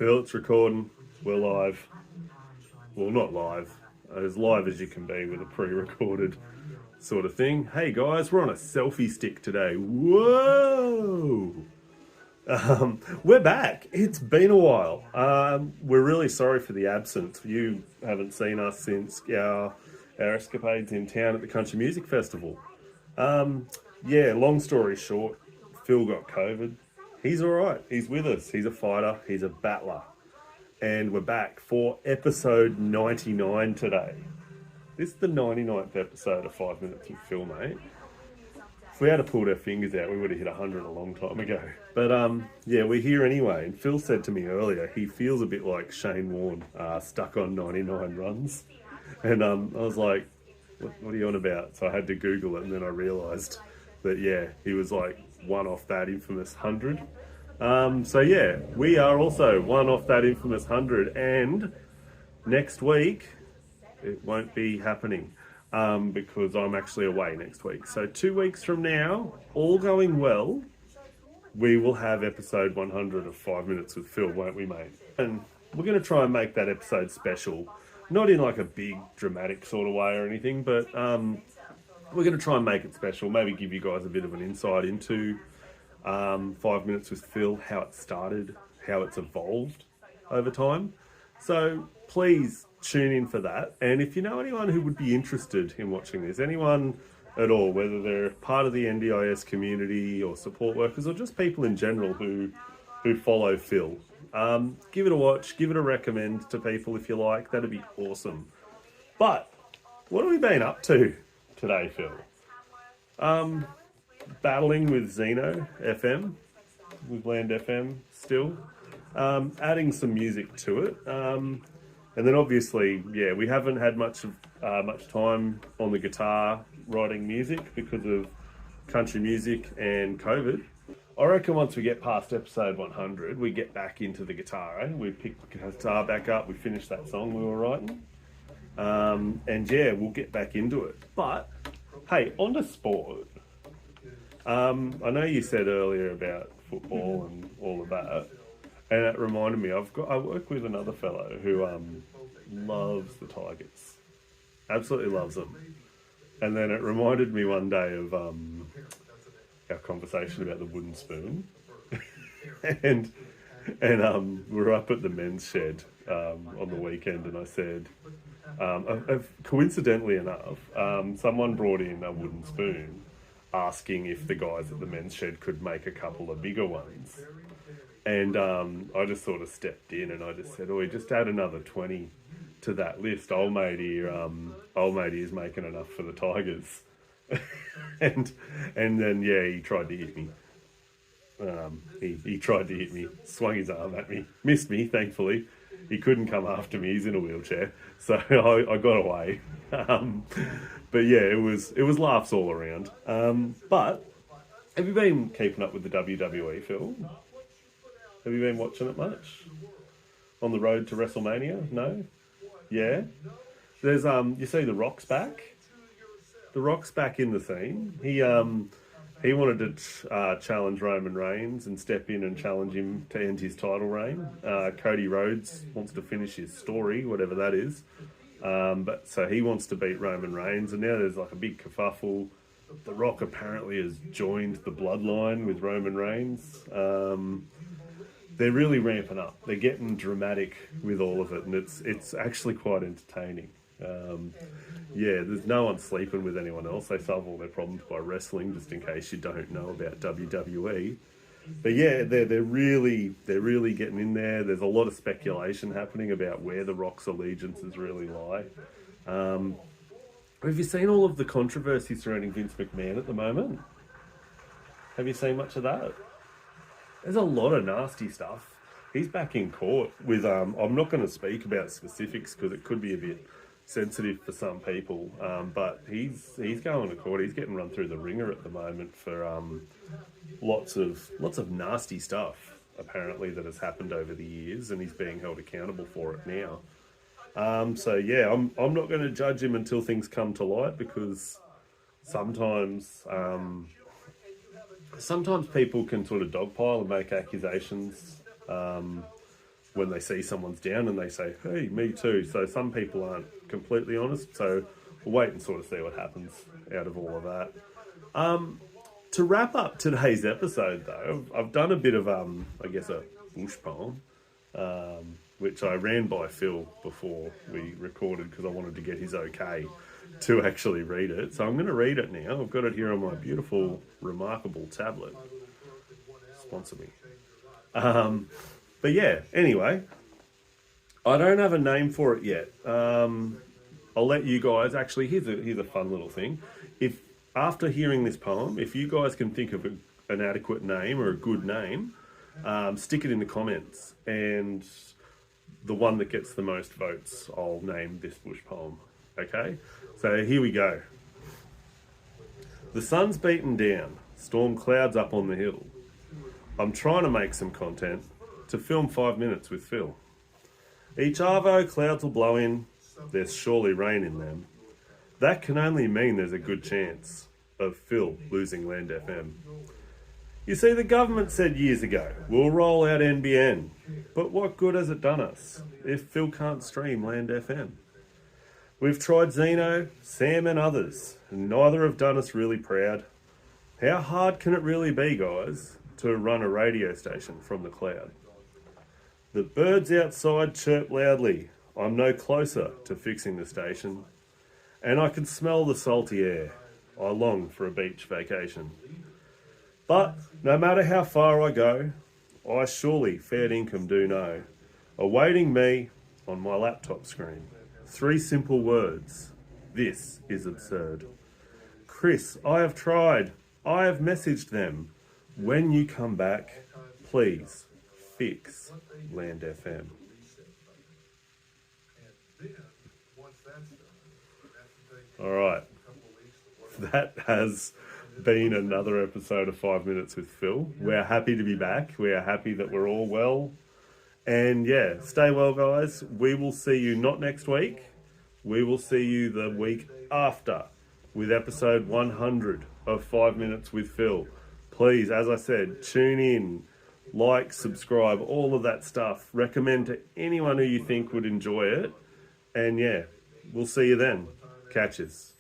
Phil, it's recording. We're live. Well, not live. As live as you can be with a pre-recorded sort of thing. Hey guys, we're on a selfie stick today. Whoa! We're back. It's been a while. We're really sorry for the absence. You haven't seen us since our escapades in town at the Country Music Festival. Yeah, long story short, Phil got COVID. He's all right. He's with us. He's a fighter. He's a battler. And we're back for episode 99 today. This is the 99th episode of 5 Minutes with Phil, mate. If we had pulled our fingers out, we would have hit 100 a long time ago. But yeah, we're here anyway. And Phil said to me earlier, he feels a bit like Shane Warne, stuck on 99 runs. And I was like, what are you on about? So I had to Google it, and then I realised that, yeah, he was like one off that infamous 100. So yeah, we are also one off that infamous 100, and next week it won't be happening because I'm actually away next week. So 2 weeks from now, all going well, we will have episode 100 of 5 Minutes with Phil, won't we, mate? And we're going to try and make that episode special, not in like a big dramatic sort of way or anything, but we're going to try and make it special, maybe give you guys a bit of an insight into 5 Minutes with Phil, how it started, how it's evolved over time. So please tune in for that. And if you know anyone who would be interested in watching this, anyone at all, whether they're part of the NDIS community or support workers or just people in general who follow Phil, give it a watch, give it a recommend to people if you like. That'd be awesome. But what have we been up to today, Phil? Battling with Zeno FM, with Land FM still, adding some music to it, and then obviously, yeah, we haven't had much time on the guitar writing music because of country music and COVID. I reckon once we get past episode 100, we get back into the guitar, eh? We pick the guitar back up, we finish that song we were writing, and yeah, we'll get back into it. But hey, on to sport. I know you said earlier about football and all of that, and it reminded me, I work with another fellow who loves the Tigers, absolutely loves them, and then it reminded me one day of our conversation about the wooden spoon, and we were up at the men's shed on the weekend, and I said, coincidentally enough, someone brought in a wooden spoon, asking if the guys at the men's shed could make a couple of bigger ones. And I just sort of stepped in and I just said, oh, just add another 20 to that list. Old matey is making enough for the Tigers. and then, yeah, he tried to hit me. He tried to hit me, swung his arm at me, missed me, thankfully. He couldn't come after me, he's in a wheelchair. So I got away. But yeah, it was laughs all around. But have you been keeping up with the WWE, Phil? Have you been watching it much? On the road to WrestleMania? No? Yeah? There's you see The Rock's back? The Rock's back in the scene. He wanted to challenge Roman Reigns and step in and challenge him to end his title reign. Cody Rhodes wants to finish his story, whatever that is. But so he wants to beat Roman Reigns, and now there's like a big kerfuffle. The Rock apparently has joined the bloodline with Roman Reigns. They're really ramping up. They're getting dramatic with all of it, and it's actually quite entertaining. Yeah, there's no one sleeping with anyone else. They solve all their problems by wrestling, just in case you don't know about WWE. But yeah, they're really getting in there. There's a lot of speculation happening about where the Rock's allegiances really lie. Have you seen all of the controversy surrounding Vince McMahon at the moment? Have you seen much of that? There's a lot of nasty stuff. He's back in court with, I'm not going to speak about specifics because it could be a bit sensitive for some people, but he's going to court. He's getting run through the ringer at the moment for lots of nasty stuff apparently that has happened over the years, and he's being held accountable for it now. So yeah, I'm not going to judge him until things come to light, because sometimes people can sort of dogpile and make accusations when they see someone's down and they say, hey, me too. So some people aren't completely honest. So we'll wait and sort of see what happens out of all of that. To wrap up today's episode, though, I've done a bit of, I guess, a bush poem, which I ran by Phil before we recorded because I wanted to get his okay to actually read it. So I'm going to read it now. I've got it here on my beautiful, remarkable tablet. Sponsor me. But yeah, anyway, I don't have a name for it yet. I'll let you guys, actually, here's a fun little thing. If after hearing this poem, if you guys can think of an adequate name or a good name, stick it in the comments, and the one that gets the most votes, I'll name this bush poem. Okay? So here we go. The sun's beaten down, storm clouds up on the hill. I'm trying to make some content to film 5 minutes with Phil. Each arvo clouds will blow in, there's surely rain in them. That can only mean there's a good chance of Phil losing Land FM. You see, the government said years ago, we'll roll out NBN, but what good has it done us if Phil can't stream Land FM? We've tried Zeno, Sam and others, and neither have done us really proud. How hard can it really be, guys, to run a radio station from the cloud? The birds outside chirp loudly. I'm no closer to fixing the station. And I can smell the salty air. I long for a beach vacation. But no matter how far I go, I surely fair income do know. Awaiting me on my laptop screen. 3 simple words. This is absurd. Chris, I have tried. I have messaged them. When you come back, please fix Land FM. All right. That has been another episode of 5 Minutes with Phil. We're happy to be back. We are happy that we're all well. And yeah, stay well, guys. We will see you not next week. We will see you the week after with episode 100 of 5 Minutes with Phil. Please, as I said, tune in, like, subscribe, all of that stuff. Recommend to anyone who you think would enjoy it. And yeah, we'll see you then. Catches.